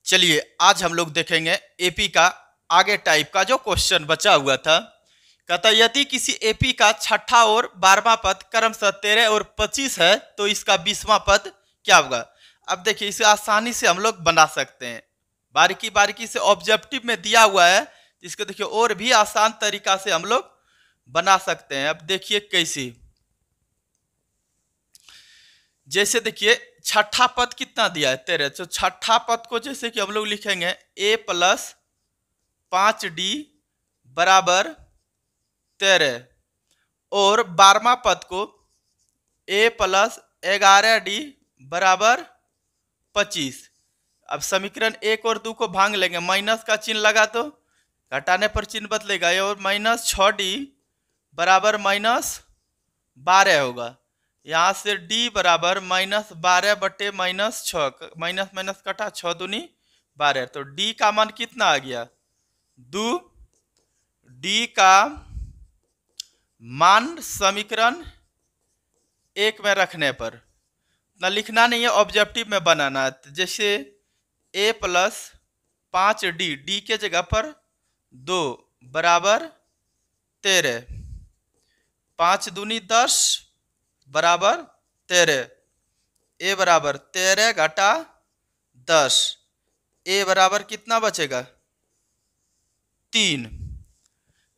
चलिए आज हम लोग देखेंगे एपी का आगे टाइप का जो क्वेश्चन बचा हुआ था। कहता यदि किसी एपी का छठा और 12वां पद क्रमशः 13 और 25 है तो इसका 20वां पद क्या होगा। अब देखिए इसे आसानी से हम लोग बना सकते हैं, बारीकी बारीकी से ऑब्जेक्टिव में दिया हुआ है, इसको देखिए और भी आसान तरीका से हम लोग बना सकते हैं। अब देखिए कैसे, जैसे देखिए छठा पद कितना दिया है 13, तो छठा पद को जैसे कि हम लोग लिखेंगे a प्लस 5d बराबर 13 और 12वां पद को a प्लस 11d बराबर 25। अब समीकरण 1 और 2 को भांग लेंगे, माइनस का चिन्ह लगा तो घटाने पर चिन्ह बदलेगा और माइनस 6d बराबर माइनस 12 होगा। यहाँ से d बराबर माइनस 12 बटे माइनस 6, माइनस माइनस कटा 6 दूनी 12, तो d का मान कितना आ गया 2। d का मान समीकरण 1 में रखने पर ना लिखना नहीं है, ऑब्जेक्टिव में बनाना है। जैसे a प्लस 5d, d के जगह पर 2 बराबर 13, 5 दूनी 10 बराबर 13, a बराबर 13 घटा 10, a बराबर कितना बचेगा 3,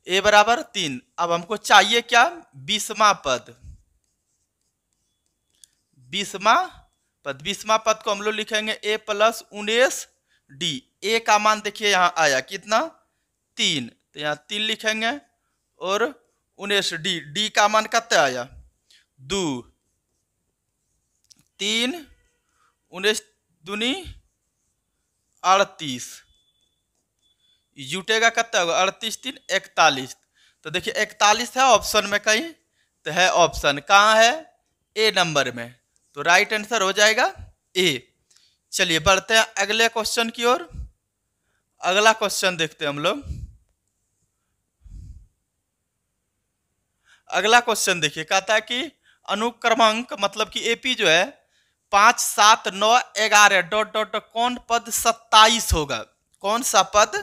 a बराबर 3। अब हमको चाहिए क्या 20वां पद, 20वां पद। 20वां पद को हम लोग लिखेंगे a प्लस 19d, a का मान देखिए यहाँ आया कितना 3, तो यहाँ 3 लिखेंगे और 19d, d का मान कितना आया 2, 3 19 दूनी 38, जुटेगा कितना होगा 38 3 41। तो देखिए 41 है ऑप्शन में कहीं, तो है ऑप्शन कहाँ है ए नंबर में, तो राइट आंसर हो जाएगा ए। चलिए बढ़ते हैं अगले क्वेश्चन की ओर। अगला क्वेश्चन देखते हैं हम लोग। अगला क्वेश्चन देखिए, कहता है कि अनुक्रमांक मतलब कि एपी जो है 5 7 9 11 डॉट डॉट कौन पद 27 होगा, कौन सा पद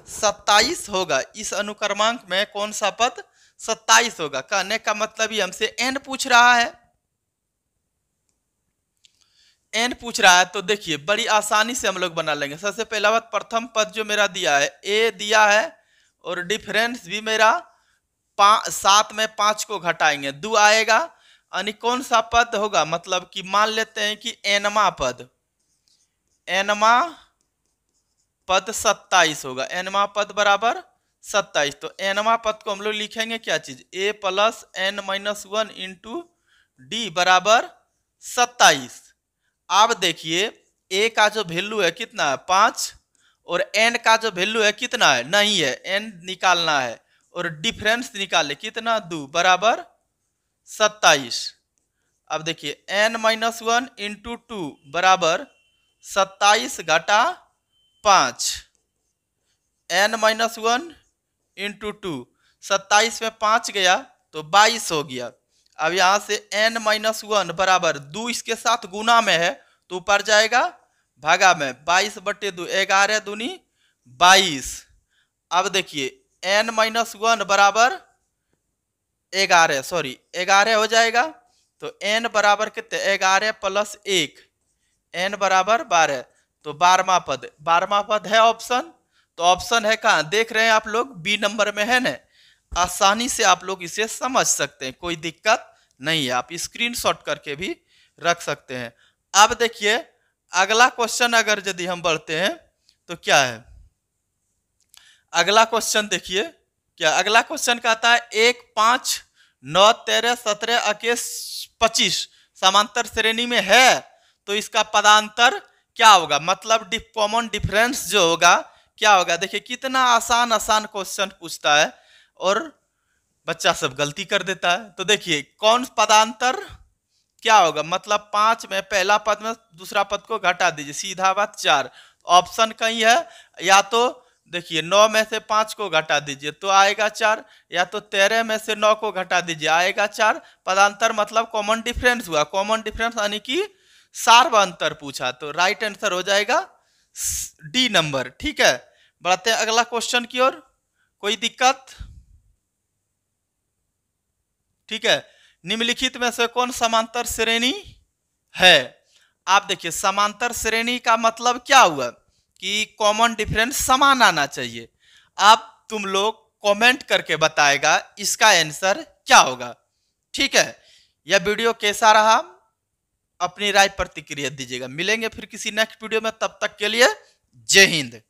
27 होगा, इस अनुक्रमांक में कौन सा पद 27 होगा। कहने का मतलब ये हमसे एन पूछ रहा है, एन पूछ रहा है। तो देखिए बड़ी आसानी से हम लोग बना लेंगे। सबसे पहला बात, प्रथम पद जो मेरा दिया है ए दिया है और डिफरेंस भी मेरा 7 में 5 को घटाएंगे 2 आएगा, यानी कौन सा पद होगा, मतलब कि मान लेते हैं कि एनवा पद, एनवा पद 27 होगा, एनवा पद बराबर 27। तो एनवा पद को हम लोग लिखेंगे क्या चीज a plus n minus 1 into D बराबर 27। अब देखिए a का जो वैल्यू है कितना है 5 और n का जो वैल्यू है कितना है नहीं है, n निकालना है और डिफरेंस निकाले कितना 2 बराबर 27। अब देखिए n माइनस 1 इंटू 2 बराबर 27 घटा 5, n माइनस 1 इंटू 2, 27 में 5 गया तो 22 हो गया। अब यहाँ से n माइनस 1 बराबर 2 इसके साथ गुना में है तो ऊपर जाएगा भागा में 22 बटे 2, 11 दूनी 22। अब देखिए n माइनस 1 बराबर 11, सॉरी 11 हो जाएगा, तो n बराबर कितने 11 प्लस 1, n बराबर 12, तो 12वां पद, 12वां पद है ऑप्शन। तो ऑप्शन है कहाँ देख रहे हैं आप लोग, बी नंबर में है ना। आसानी से आप लोग इसे समझ सकते हैं, कोई दिक्कत नहीं है, आप स्क्रीनशॉट करके भी रख सकते हैं। अब देखिए अगला क्वेश्चन अगर यदि हम बढ़ते हैं तो क्या है अगला क्वेश्चन, देखिए क्या अगला क्वेश्चन कहता है 1 5 9 13 17 21 25 समांतर श्रेणी में है तो इसका पदांतर क्या होगा, मतलब कॉमन डिफरेंस जो होगा क्या होगा। देखिए कितना आसान आसान क्वेश्चन पूछता है और बच्चा सब गलती कर देता है। तो देखिए कौन पदांतर क्या होगा, मतलब 5 में पहला पद में दूसरा पद को घटा दीजिए, सीधा बात 4। ऑप्शन कहीं है, या तो देखिए 9 में से 5 को घटा दीजिए तो आएगा 4, या तो 13 में से 9 को घटा दीजिए आएगा 4। पदांतर मतलब कॉमन डिफरेंस हुआ, कॉमन डिफरेंस यानी कि सार्वअंतर पूछा, तो राइट आंसर हो जाएगा डी नंबर। ठीक है, बढ़ते हैं अगला क्वेश्चन की ओर। कोई दिक्कत? ठीक है, निम्नलिखित में से कौन समांतर श्रेणी है? आप देखिए, समांतर श्रेणी का मतलब क्या हुआ कि कॉमन डिफरेंस समान आना चाहिए। अब तुम लोग कमेंट करके बताएगा इसका आंसर क्या होगा। ठीक है, यह वीडियो कैसा रहा अपनी राय प्रतिक्रिया दीजिएगा। मिलेंगे फिर किसी नेक्स्ट वीडियो में, तब तक के लिए जय हिंद।